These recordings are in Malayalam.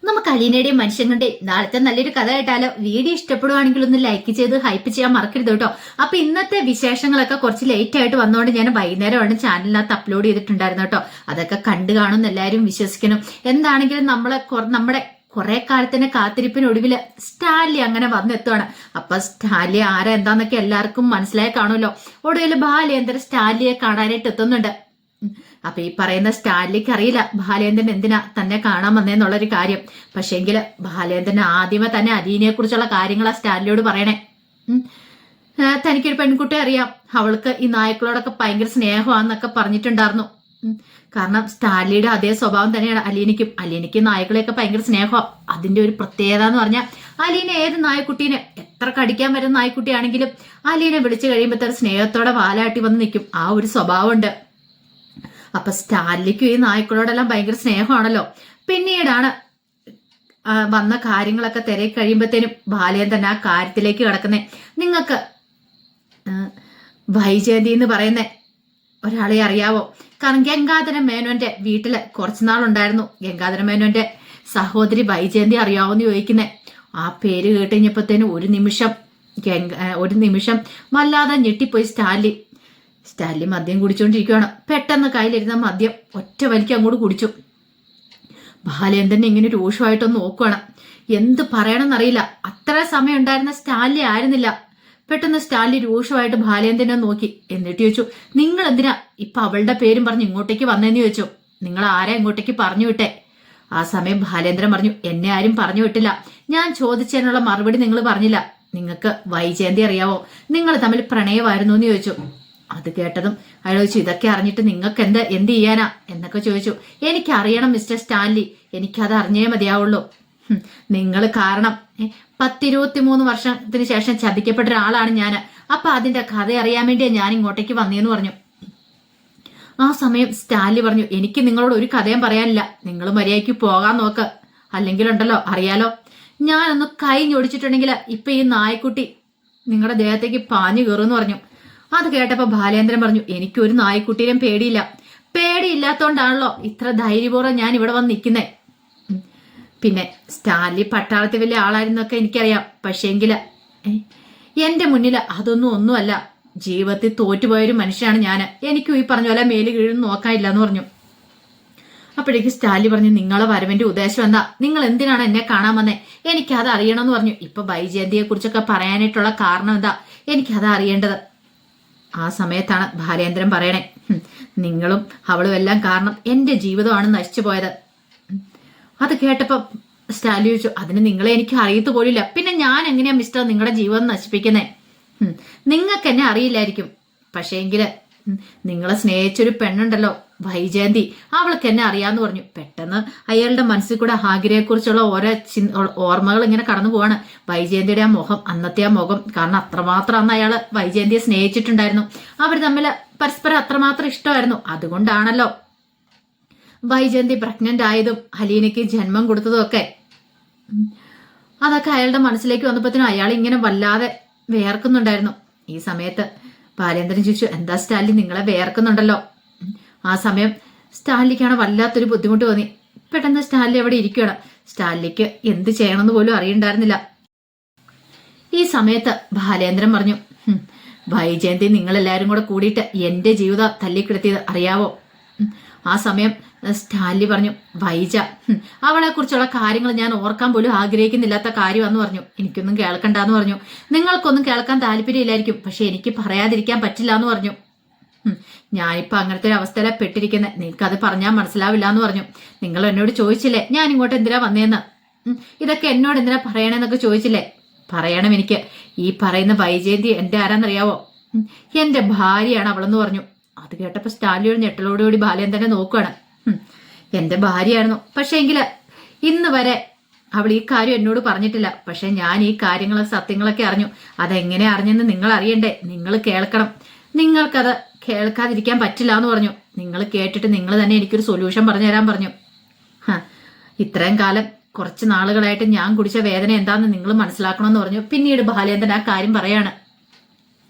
നമുക്ക് അലീനയുടെയും മനുഷ്യങ്ങളുടെയും നാളത്തെ നല്ലൊരു കഥ കേട്ടാലോ? വീഡിയോ ഇഷ്ടപ്പെടുവാണെങ്കിൽ ഒന്ന് ലൈക്ക് ചെയ്ത് ഹൈപ്പ് ചെയ്യാൻ മറക്കരുത് കേട്ടോ. അപ്പൊ ഇന്നത്തെ വിശേഷങ്ങളൊക്കെ കുറച്ച് ലേറ്റ് ആയിട്ട് വന്നതുകൊണ്ട് ഞാൻ വൈകുന്നേരമാണ് ചാനലിനകത്ത് അപ്ലോഡ് ചെയ്തിട്ടുണ്ടായിരുന്നു കേട്ടോ. അതൊക്കെ കണ്ടു കാണുമെന്ന് എല്ലാവരും വിശ്വസിക്കണം. എന്താണെങ്കിലും നമ്മുടെ കുറെ കാലത്തിന്റെ കാത്തിരിപ്പിനൊടുവില് സ്റ്റാൻലി അങ്ങനെ വന്നെത്തുവാണ്. അപ്പൊ സ്റ്റാൻലി ആരാ എന്താന്നൊക്കെ എല്ലാവർക്കും മനസ്സിലായി കാണുമല്ലോ. ഒടുവിൽ ബാലേന്ദ്രൻ സ്റ്റാൻലിയെ കാണാനായിട്ട് എത്തുന്നുണ്ട്. അപ്പൊ ഈ പറയുന്ന സ്റ്റാൻലിക്ക് അറിയില്ല ബാലേന്ദ്രൻ എന്തിനാ തന്നെ കാണാൻ വന്നേന്നുള്ളൊരു കാര്യം. പക്ഷേങ്കില് ബാലേന്ദ്രൻ ആദ്യമേ തന്നെ അലീനയെ കുറിച്ചുള്ള കാര്യങ്ങളാ സ്റ്റാൻലിയോട് പറയണേ. തനിക്കൊരു പെൺകുട്ടി അറിയാം, അവൾക്ക് ഈ നായ്ക്കളോടൊക്കെ ഭയങ്കര സ്നേഹമാണെന്നൊക്കെ പറഞ്ഞിട്ടുണ്ടായിരുന്നു. കാരണം സ്റ്റാൻലിയുടെ അതേ സ്വഭാവം തന്നെയാണ് അലീനയ്ക്ക് നായ്ക്കളെയൊക്കെ ഭയങ്കര സ്നേഹമാണ്. അതിന്റെ ഒരു പ്രത്യേകത എന്ന് പറഞ്ഞാൽ അലീന ഏത് നായ്ക്കുട്ടീനെ എത്ര കടിക്കാൻ വരുന്ന നായ്ക്കുട്ടിയാണെങ്കിലും അലീനെ വിളിച്ചു കഴിയുമ്പോഴത്തെ സ്നേഹത്തോടെ വാലാട്ടി വന്ന് നിൽക്കും. ആ ഒരു സ്വഭാവമുണ്ട്. അപ്പൊ സ്റ്റാൻലിക്കും ഈ നായ്ക്കളോടെല്ലാം ഭയങ്കര സ്നേഹമാണല്ലോ. പിന്നീടാണ് വന്ന കാര്യങ്ങളൊക്കെ തിരക്കി കഴിയുമ്പോഴത്തേനും ബാലേന്ദ്രൻ ആ കാര്യത്തിലേക്ക് കിടക്കുന്നേ. നിങ്ങൾക്ക് വൈജയന്തി എന്ന് പറയുന്ന ഒരാളെ അറിയാവോ? കാരണം ഗംഗാധര മേനോന്റെ വീട്ടില് കുറച്ചുനാളുണ്ടായിരുന്നു. ഗംഗാധര മേനോന്റെ സഹോദരി വൈജയന്തി അറിയാവോന്ന് ചോദിക്കുന്നേ. ആ പേര് കേട്ട് കഴിഞ്ഞപ്പോഴത്തേനും ഒരു നിമിഷം വല്ലാതെ ഞെട്ടിപ്പോയി സ്റ്റാൻലി മദ്യം കുടിച്ചോണ്ടിരിക്കുകയാണ്. പെട്ടെന്ന് കയ്യിലിരുന്ന മദ്യം ഒറ്റ വലിക്ക് അങ്ങോട്ട് കുടിച്ചു. ബാലേന്ദ്രൻ ഇങ്ങനെ രൂക്ഷമായിട്ടൊന്ന് നോക്കുകയാണ്. എന്ത് പറയണമെന്നറിയില്ല. അത്ര സമയം ഉണ്ടായിരുന്ന സ്റ്റാൻലി ആയിരുന്നില്ല. പെട്ടെന്ന് സ്റ്റാൻലി രൂക്ഷമായിട്ട് ബാലേന്ദ്രനെ നോക്കി. എന്നിട്ട് ചോദിച്ചു, നിങ്ങൾ എന്തിനാ ഇപ്പൊ അവളുടെ പേരും പറഞ്ഞ് ഇങ്ങോട്ടേക്ക് വന്നേന്ന് ചോദിച്ചു. നിങ്ങൾ ആരാ ഇങ്ങോട്ടേക്ക് പറഞ്ഞു വിട്ടെ? ആ സമയം ബാലേന്ദ്രൻ പറഞ്ഞു, എന്നെ ആരും പറഞ്ഞു വിട്ടില്ല. ഞാൻ ചോദിച്ചതിനുള്ള മറുപടി നിങ്ങൾ പറഞ്ഞില്ല. നിങ്ങൾക്ക് വൈജയന്തി അറിയാവോ? നിങ്ങൾ തമ്മിൽ പ്രണയമായിരുന്നു എന്ന് ചോദിച്ചു. അത് കേട്ടതും അയാൾ ചോദിച്ചു, ഇതൊക്കെ അറിഞ്ഞിട്ട് നിങ്ങൾക്ക് എന്ത് ചെയ്യാനാ എന്നൊക്കെ ചോദിച്ചു. എനിക്കറിയണം മിസ്റ്റർ സ്റ്റാൻലി, എനിക്കത് അറിഞ്ഞേ മതിയാവുള്ളൂ. നിങ്ങൾ കാരണം 10-23 വർഷത്തിന് ശേഷം ചതിക്കപ്പെട്ട ഒരാളാണ് ഞാൻ. അപ്പൊ അതിന്റെ കഥ അറിയാൻ വേണ്ടിയാ ഞാൻ ഇങ്ങോട്ടേക്ക് വന്നേന്ന് പറഞ്ഞു. ആ സമയം സ്റ്റാൻലി പറഞ്ഞു, എനിക്ക് നിങ്ങളോട് ഒരു കഥയും പറയാനില്ല. നിങ്ങൾ മര്യാദയ്ക്ക് പോകാൻ നോക്ക്, അല്ലെങ്കിലുണ്ടല്ലോ അറിയാലോ, ഞാനൊന്ന് കൈ ഞൊടിച്ചിട്ടുണ്ടെങ്കിൽ ഇപ്പൊ ഈ നായ്ക്കുട്ടി നിങ്ങളുടെ ദേഹത്തേക്ക് പാഞ്ഞു കയറുമെന്ന് പറഞ്ഞു. അത് കേട്ടപ്പോ ബാലേന്ദ്രൻ പറഞ്ഞു, എനിക്കൊരു നായ്ക്കുട്ടിയും പേടിയില്ലാത്തോണ്ടാണല്ലോ ഇത്ര ധൈര്യപൂർവ്വം ഞാൻ ഇവിടെ വന്ന് നിൽക്കുന്നേ. പിന്നെ സ്റ്റാൻലി പട്ടാളത്തിൽ വലിയ ആളായിരുന്നൊക്കെ എനിക്കറിയാം. പക്ഷേങ്കില് എന്റെ മുന്നിൽ ഒന്നുമല്ല. ജീവിതത്തിൽ തോറ്റുപോയൊരു മനുഷ്യനാണ് ഞാൻ. എനിക്കും ഈ പറഞ്ഞ പോലെ മേല് കീഴും നോക്കാനില്ല എന്ന് പറഞ്ഞു. അപ്പോഴേക്ക് സ്റ്റാൻലി പറഞ്ഞു, നിങ്ങളെ വരവിന്റെ ഉദ്ദേശം എന്താ? നിങ്ങൾ എന്തിനാണ് എന്നെ കാണാൻ വന്നേ? എനിക്കത് അറിയണമെന്ന് പറഞ്ഞു. ഇപ്പൊ വൈജയന്തിയെ കുറിച്ചൊക്കെ പറയാനായിട്ടുള്ള കാരണം എന്താ? എനിക്കത് അറിയേണ്ടത്. ആ സമയത്താണ് ബാലേന്ദ്രൻ പറയണേ, നിങ്ങളും അവളും എല്ലാം കാരണം എന്റെ ജീവിതമാണ് നശിച്ചു പോയത്. അത് കേട്ടപ്പോ സ്റ്റാൻലി ചോദിച്ചു, അതിന് നിങ്ങളെ എനിക്ക് അറിയത്തു പോലില്ല. പിന്നെ ഞാൻ എങ്ങനെയാ മിസ്റ്റർ നിങ്ങളുടെ ജീവിതം നശിപ്പിക്കുന്നേ? നിങ്ങൾക്ക് എന്നെ അറിയില്ലായിരിക്കും. പക്ഷേങ്കില് നിങ്ങളെ സ്നേഹിച്ചൊരു പെണ്ണുണ്ടല്ലോ വൈജയന്തി, അവൾക്ക് എന്നെ അറിയാന്ന് പറഞ്ഞു. പെട്ടെന്ന് അയാളുടെ മനസ്സിൽ കൂടെ ആഗ്രഹയെ കുറിച്ചുള്ള ഓരോ ഓർമ്മകൾ ഇങ്ങനെ കടന്നു പോവാണ്. വൈജയന്തിയുടെ ആ മുഖം, അന്നത്തെ ആ മുഖം, കാരണം അത്രമാത്രം അന്ന് അയാള് വൈജയന്തിയെ സ്നേഹിച്ചിട്ടുണ്ടായിരുന്നു. അവർ തമ്മിൽ പരസ്പരം അത്രമാത്രം ഇഷ്ടമായിരുന്നു. അതുകൊണ്ടാണല്ലോ വൈജയന്തി പ്രഗ്നന്റ് ആയതും അലീനയ്ക്ക് ജന്മം കൊടുത്തതും ഒക്കെ. അതൊക്കെ അയാളുടെ മനസ്സിലേക്ക് വന്നപ്പോഴത്തേനും അയാൾ ഇങ്ങനെ വല്ലാതെ വേർക്കുന്നുണ്ടായിരുന്നു. ഈ സമയത്ത് ബാലേന്ദ്രൻ ചോദിച്ചു, എന്താ സ്റ്റാൻലി നിങ്ങളെ വേർക്കുന്നുണ്ടല്ലോ? ആ സമയം സ്റ്റാൻലിക്കാണ് വല്ലാത്തൊരു ബുദ്ധിമുട്ട് തോന്നി. പെട്ടെന്ന് സ്റ്റാൻലി അവിടെ ഇരിക്കുകയാണ്. സ്റ്റാൻലിക്ക് എന്ത് ചെയ്യണമെന്ന് പോലും അറിയണ്ടായിരുന്നില്ല. ഈ സമയത്ത് ബാലേന്ദ്രൻ പറഞ്ഞു, വൈജയന്തി നിങ്ങളെല്ലാരും കൂടെ കൂടിയിട്ട് എന്റെ ജീവിതം തല്ലിക്കെടുത്തിയത് അറിയാവോ? ആ സമയം സ്റ്റാൻലി പറഞ്ഞു, വൈജ അവളെ കുറിച്ചുള്ള കാര്യങ്ങൾ ഞാൻ ഓർക്കാൻ പോലും ആഗ്രഹിക്കുന്നില്ലാത്ത കാര്യമാണെന്ന് പറഞ്ഞു. എനിക്കൊന്നും കേൾക്കണ്ടെന്ന് പറഞ്ഞു. നിങ്ങൾക്കൊന്നും കേൾക്കാൻ താല്പര്യമില്ലായിരിക്കും, പക്ഷെ എനിക്ക് പറയാതിരിക്കാൻ പറ്റില്ല എന്ന് പറഞ്ഞു. ഞാനിപ്പോ അങ്ങനത്തെ ഒരു അവസ്ഥയിലാണ് പെട്ടിരിക്കുന്നത്. നിനക്കത് പറഞ്ഞാൽ മനസ്സിലാവില്ല എന്ന് പറഞ്ഞു. നിങ്ങൾ എന്നോട് ചോദിച്ചില്ലേ ഞാൻ ഇങ്ങോട്ട് എന്തിനാ വന്നേന്ന്? ഇതൊക്കെ എന്നോട് എന്തിനാ പറയണെന്നൊക്കെ ചോദിച്ചില്ലേ? പറയണം എനിക്ക്. ഈ പറയുന്ന വൈജയന്തി എന്റെ ആരാന്നറിയാവോ? എന്റെ ഭാര്യയാണ് അവളെന്ന് പറഞ്ഞു. അത് കേട്ടപ്പോ സ്റ്റാൻലിയോട് ഞെട്ടലോടുകൂടി ബാലേന്ദ്രനെ നോക്കുകയാണ്. എന്റെ ഭാര്യയായിരുന്നു, പക്ഷെ എങ്കില് ഇന്ന് വരെ അവൾ ഈ കാര്യം എന്നോട് പറഞ്ഞിട്ടില്ല. പക്ഷെ ഞാൻ ഈ കാര്യങ്ങളും സത്യങ്ങളൊക്കെ അറിഞ്ഞു. അതെങ്ങനെ അറിഞ്ഞെന്ന് നിങ്ങൾ അറിയണ്ടേ? നിങ്ങൾ കേൾക്കണം. നിങ്ങൾക്കത് കേൾക്കാതിരിക്കാൻ പറ്റില്ല എന്ന് പറഞ്ഞു. നിങ്ങൾ കേട്ടിട്ട് നിങ്ങൾ തന്നെ എനിക്കൊരു സൊല്യൂഷൻ പറഞ്ഞു തരാൻ പറഞ്ഞു. ഇത്രയും കാലം കുറച്ച് നാളുകളായിട്ട് ഞാൻ കുടിച്ച വേദന എന്താണെന്ന് നിങ്ങൾ മനസ്സിലാക്കണമെന്ന് പറഞ്ഞു. പിന്നീട് ബാലേന്ദ്രൻ ആ കാര്യം പറയാണ്.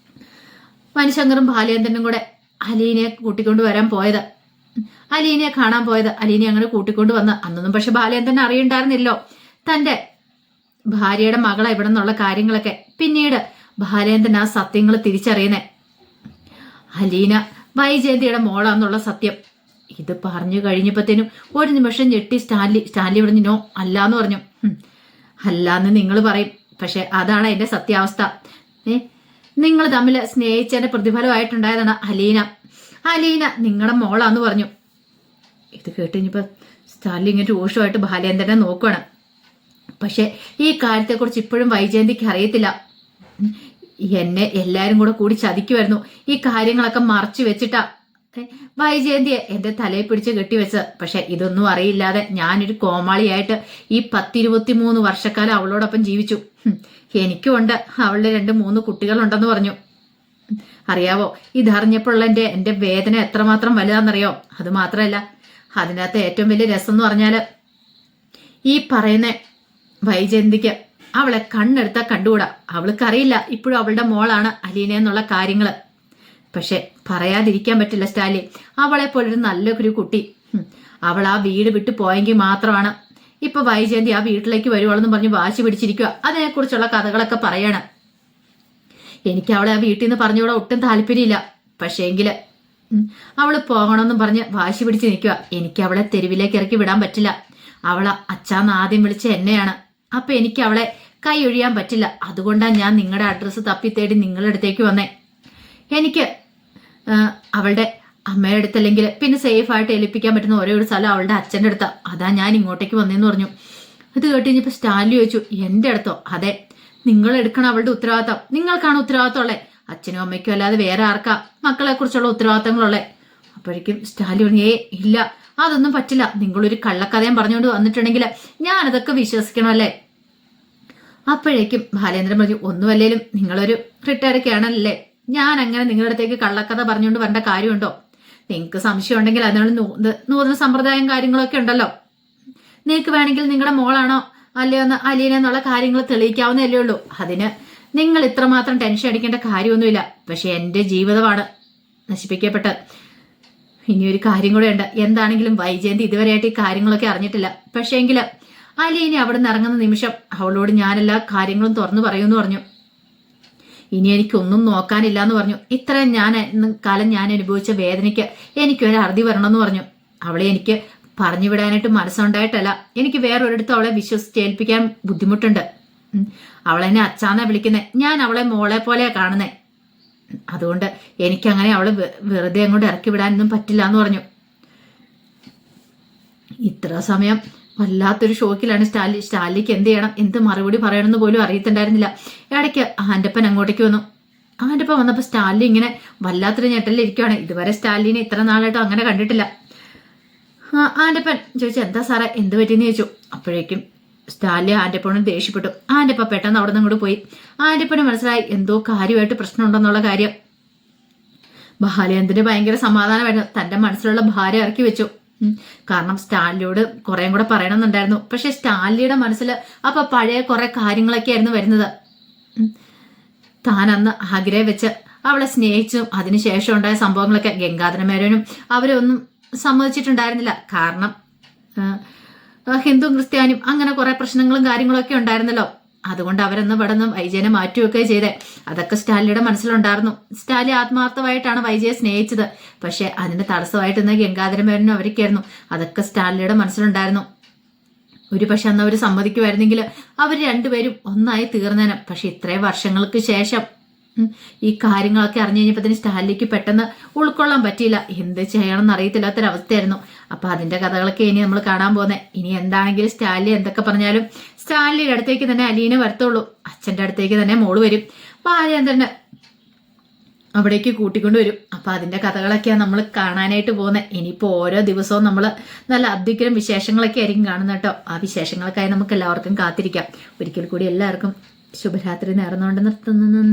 മനുശങ്കറും ബാലേന്ദ്രനും കൂടെ അലീനയെ കൂട്ടിക്കൊണ്ട് വരാൻ പോയത്. അലീനയെ കാണാൻ പോയത്. അലീനെ അങ്ങനെ കൂട്ടിക്കൊണ്ട് വന്ന്. അന്നൊന്നും പക്ഷെ ബാലേന്ദ്രൻ അറിയണ്ടായിരുന്നില്ലോ തന്റെ ഭാര്യയുടെ മകളെ ഇവിടെ നിന്നുള്ള കാര്യങ്ങളൊക്കെ. പിന്നീട് ബാലേന്ദ്രൻ ആ സത്യങ്ങൾ തിരിച്ചറിയുന്നേ. അലീന വൈജയന്തിയുടെ മോളാന്നുള്ള സത്യം ഇത് പറഞ്ഞു കഴിഞ്ഞപ്പോഴത്തേനും ഒരു നിമിഷം ഞെട്ടി സ്റ്റാൻലി പറഞ്ഞു നോ അല്ലാന്ന് പറഞ്ഞു. അല്ലാന്ന് നിങ്ങൾ പറയും, പക്ഷെ അതാണ് അതിന്റെ സത്യാവസ്ഥ. നിങ്ങൾ തമ്മിൽ സ്നേഹിച്ചതിന്റെ പ്രതിഫലമായിട്ടുണ്ടായതാണ് അലീന നിങ്ങളുടെ മോളാന്ന് പറഞ്ഞു. ഇത് കേട്ടുകഴിഞ്ഞപ്പോ സ്റ്റാൻലി ഇങ്ങനെ രൂക്ഷമായിട്ട് ബാലേന്ദ്രനെ നോക്കുകയാണ്. പക്ഷെ ഈ കാര്യത്തെക്കുറിച്ച് ഇപ്പോഴും വൈജയന്തിക്ക് അറിയത്തില്ല. എന്നെ എല്ലാരും കൂടി ചതിക്കുമായിരുന്നു. ഈ കാര്യങ്ങളൊക്കെ മറച്ചു വെച്ചിട്ടാ വൈജയന്തിയെ എന്റെ തലയിൽ പിടിച്ച് കെട്ടിവെച്ചത്. പക്ഷെ ഇതൊന്നും അറിയില്ലാതെ ഞാനൊരു കോമാളിയായിട്ട് ഈ 10-23 വർഷക്കാലം അവളോടൊപ്പം ജീവിച്ചു. എനിക്കുണ്ട് അവളുടെ 2-3 കുട്ടികളുണ്ടെന്ന് പറഞ്ഞു. അറിയാവോ, ഇതറിഞ്ഞപ്പോഴുള്ള എന്റെ വേദന എത്രമാത്രം വലുതാണെന്നറിയോ? അത് മാത്രമല്ല, അതിനകത്ത് ഏറ്റവും വലിയ രസം എന്ന് പറഞ്ഞാല് ഈ പറയുന്ന വൈജയന്തിക്ക് അവളെ കണ്ണെടുത്താൽ കണ്ടുകൂടാ. അവൾക്കറിയില്ല ഇപ്പോഴും അവളുടെ മോളാണ് അലീന എന്നുള്ള കാര്യങ്ങള്. പക്ഷെ പറയാതിരിക്കാൻ പറ്റില്ല സ്റ്റാലി. അവളെ പോലൊരു നല്ലൊരു കുട്ടി. അവൾ ആ വീട് വിട്ടു പോയെങ്കിൽ മാത്രമാണ് ഇപ്പൊ വൈജയന്തി ആ വീട്ടിലേക്ക് വരുവാളെന്ന് പറഞ്ഞ് വാശി പിടിച്ചിരിക്കുക. അതിനെക്കുറിച്ചുള്ള കഥകളൊക്കെ പറയാണ്. എനിക്ക് അവളെ ആ വീട്ടിൽ നിന്ന് പറഞ്ഞുകൂടെ ഒട്ടും താല്പര്യമില്ല. പക്ഷേങ്കില് അവള് പോകണമെന്നും പറഞ്ഞ് വാശി പിടിച്ച് നിൽക്കുക. എനിക്ക് അവളെ തെരുവിലേക്ക് ഇറക്കി വിടാൻ പറ്റില്ല. അവളെ അച്ഛാന്ന് ആദ്യം വിളിച്ച എന്നെയാണ്. അപ്പൊ എനിക്ക് അവളെ കൈ ഒഴിയാൻ പറ്റില്ല. അതുകൊണ്ടാണ് ഞാൻ നിങ്ങളുടെ അഡ്രസ്സ് തപ്പി തേടി നിങ്ങളുടെ അടുത്തേക്ക് വന്നേ. എനിക്ക് അവളുടെ അമ്മയുടെ അടുത്തല്ലെങ്കിൽ പിന്നെ സേഫ് ആയിട്ട് ഏൽപ്പിക്കാൻ പറ്റുന്ന ഒരേ ഒരു സ്ഥലം അവളുടെ അച്ഛൻ്റെ അടുത്താ. അതാ ഞാൻ ഇങ്ങോട്ടേക്ക് വന്നേന്ന് പറഞ്ഞു. ഇത് കേട്ട് കഴിഞ്ഞപ്പോ സ്റ്റാൻലി ചോദിച്ചു, എന്റെ അടുത്തോ? അതെ, നിങ്ങൾ എടുക്കണം അവളുടെ ഉത്തരവാദിത്തം. നിങ്ങൾക്കാണ് ഉത്തരവാദിത്തം ഉള്ളേ. അച്ഛനും അമ്മയ്ക്കും അല്ലാതെ വേറെ ആർക്കാ മക്കളെ കുറിച്ചുള്ള ഉത്തരവാദിത്തങ്ങളുള്ളേ? അപ്പോഴേക്കും സ്റ്റാൻലി പറഞ്ഞു, ഇല്ല അതൊന്നും പറ്റില്ല. നിങ്ങളൊരു കള്ളക്കഥയും പറഞ്ഞുകൊണ്ട് വന്നിട്ടുണ്ടെങ്കിൽ ഞാനതൊക്കെ വിശ്വസിക്കണമല്ലേ? അപ്പോഴേക്കും ബാലേന്ദ്രൻ പറഞ്ഞു, ഒന്നുമല്ലേലും നിങ്ങളൊരു റിട്ടയർഡ് ആണല്ലേ, ഞാൻ അങ്ങനെ നിങ്ങളുടെ അടുത്തേക്ക് കള്ളക്കഥ പറഞ്ഞുകൊണ്ട് വരേണ്ട കാര്യമുണ്ടോ? നിങ്ങൾക്ക് സംശയം ഉണ്ടെങ്കിൽ അതിനുള്ള നൂതന സമ്പ്രദായം കാര്യങ്ങളൊക്കെ ഉണ്ടല്ലോ. നിങ്ങൾക്ക് വേണമെങ്കിൽ നിങ്ങളുടെ മോളാണോ അല്ലയോ എന്ന് അലീന എന്നുള്ള കാര്യങ്ങൾ തെളിയിക്കാവുന്നതല്ലേ ഉള്ളൂ. അതിന് നിങ്ങൾ ഇത്രമാത്രം ടെൻഷൻ അടിക്കേണ്ട കാര്യമൊന്നുമില്ല. പക്ഷെ എന്റെ ജീവിതമാണ് നശിപ്പിക്കപ്പെട്ടത്. ഇനിയൊരു കാര്യം കൂടെ ഉണ്ട്. എന്താണെങ്കിലും വൈജയന്തി ഇതുവരെയായിട്ട് ഈ കാര്യങ്ങളൊക്കെ അറിഞ്ഞിട്ടില്ല. പക്ഷേങ്കിൽ അലീന അവിടെ നിന്ന് ഇറങ്ങുന്ന നിമിഷം അവളോട് ഞാനെല്ലാ കാര്യങ്ങളും തുറന്നു പറയുമെന്ന് പറഞ്ഞു. ഇനി എനിക്കൊന്നും നോക്കാനില്ല എന്ന് പറഞ്ഞു. ഇത്രയും കാലം ഞാൻ അനുഭവിച്ച വേദനയ്ക്ക് എനിക്കൊരു അറുതി വരണമെന്ന് പറഞ്ഞു. അവളെ എനിക്ക് പറഞ്ഞു വിടാനായിട്ട് മനസ്സുണ്ടായിട്ടല്ല, എനിക്ക് വേറൊരിടത്തും അവളെ വിശ്വസിച്ചേൽപ്പിക്കാൻ ബുദ്ധിമുട്ടുണ്ട്. അവളെന്നെ അച്ഛാന്നാ വിളിക്കുന്നേ, ഞാൻ അവളെ മോളെ പോലെയാ കാണുന്നേ. അതുകൊണ്ട് എനിക്കങ്ങനെ അവളെ വെറുതെ അങ്ങോട്ട് ഇറക്കി വിടാനൊന്നും പറ്റില്ല എന്ന് പറഞ്ഞു. ഇത്ര സമയം വല്ലാത്തൊരു ഷോക്കിലാണ് സ്റ്റാലിക്ക് എന്ത് ചെയ്യണം, എന്ത് മറുപടി പറയണമെന്ന് പോലും അറിയത്തുണ്ടായിരുന്നില്ല. ഇടയ്ക്ക് ആൻ്റപ്പൻ അങ്ങോട്ടേക്ക് വന്നു. ആൻ്റപ്പൻ വന്നപ്പോൾ സ്റ്റാലി ഇങ്ങനെ വല്ലാത്തൊരു ഞെട്ടലിരിക്കുകയാണ്. ഇതുവരെ സ്റ്റാലിനെ ഇത്ര നാളായിട്ടും അങ്ങനെ കണ്ടിട്ടില്ല. ആൻ്റപ്പൻ ചോദിച്ചു, എന്താ സാറേ എന്ത് പറ്റിയെന്ന് ചോദിച്ചു. അപ്പോഴേക്കും സ്റ്റാലി ആൻ്റപ്പനോട് ദേഷ്യപ്പെട്ടു. ആൻ്റപ്പ പെട്ടെന്ന് അവിടെ നിന്ന് അങ്ങോട്ട് പോയി. ആൻ്റപ്പന് മനസ്സിലായി എന്തോ കാര്യമായിട്ട് പ്രശ്നമുണ്ടെന്നുള്ള കാര്യം. ബാലേന്ദ്രന് ഭയങ്കര സമാധാനമായിരുന്നു. തന്റെ മനസ്സിലുള്ള ഭാരം ഇറക്കി വെച്ചു. കാരണം സ്റ്റാൻലിയോട് കുറേം കൂടെ പറയണമെന്നുണ്ടായിരുന്നു. പക്ഷെ സ്റ്റാൻലിയുടെ മനസ്സിൽ അപ്പൊ പഴയ കുറെ കാര്യങ്ങളൊക്കെ ആയിരുന്നു വരുന്നത്. താൻ അന്ന് ആഗ്രഹം വെച്ച് അവളെ സ്നേഹിച്ചും അതിനുശേഷം ഉണ്ടായ സംഭവങ്ങളൊക്കെ ഗംഗാധരമേനോനും അവരൊന്നും സമ്മതിച്ചിട്ടുണ്ടായിരുന്നില്ല. കാരണം ഹിന്ദു ക്രിസ്ത്യാനും അങ്ങനെ കുറെ പ്രശ്നങ്ങളും കാര്യങ്ങളൊക്കെ ഉണ്ടായിരുന്നല്ലോ. അതുകൊണ്ട് അവരെന്ന് ഇവിടെ നിന്ന് വൈജയനെ മാറ്റുകയൊക്കെ ചെയ്തേ. അതൊക്കെ സ്റ്റാലിയുടെ മനസ്സിലുണ്ടായിരുന്നു. സ്റ്റാലി ആത്മാർത്ഥമായിട്ടാണ് വൈജയെ സ്നേഹിച്ചത്. പക്ഷെ അതിന്റെ തടസ്സമായിട്ട് ഇന്ന് ഗംഗാധരമേനോനും അവരൊക്കെയായിരുന്നു. അതൊക്കെ സ്റ്റാലിയുടെ മനസ്സിലുണ്ടായിരുന്നു. ഒരു പക്ഷെ അന്ന് അവർ സമ്മതിക്കുമായിരുന്നെങ്കിൽ അവർ രണ്ടുപേരും ഒന്നായി തീർന്നേനെ. പക്ഷെ ഇത്രയും വർഷങ്ങൾക്ക് ശേഷം ഈ കാര്യങ്ങളൊക്കെ അറിഞ്ഞു കഴിഞ്ഞപ്പോ സ്റ്റാലിക്ക് പെട്ടെന്ന് ഉൾക്കൊള്ളാൻ പറ്റിയില്ല. എന്ത് ചെയ്യണമെന്ന് അറിയത്തില്ലാത്തൊരവസ്ഥയായിരുന്നു. അപ്പൊ അതിന്റെ കഥകളൊക്കെ ഇനി നമ്മൾ കാണാൻ പോകുന്നത്. ഇനി എന്താണെങ്കിലും സ്റ്റാലി എന്തൊക്കെ പറഞ്ഞാലും സ്റ്റാലിയുടെ അടുത്തേക്ക് തന്നെ അലീന വരത്തുള്ളൂ. അച്ഛന്റെ അടുത്തേക്ക് തന്നെ മോള് വരും. ബാലേന്ദ്രന് അവിടേക്ക് കൂട്ടിക്കൊണ്ട് വരും. അപ്പൊ അതിന്റെ കഥകളൊക്കെയാണ് നമ്മൾ കാണാനായിട്ട് പോകുന്നത്. ഇനിയിപ്പോ ഓരോ ദിവസവും നമ്മൾ നല്ല അത്യുഗ്രം വിശേഷങ്ങളൊക്കെ ആയിരിക്കും കാണുന്നത് കേട്ടോ. ആ വിശേഷങ്ങൾക്കായി നമുക്ക് എല്ലാവർക്കും കാത്തിരിക്കാം. ഒരിക്കൽ കൂടി എല്ലാവർക്കും ശുഭരാത്രി നേർന്നുകൊണ്ട് നിർത്തുന്നു.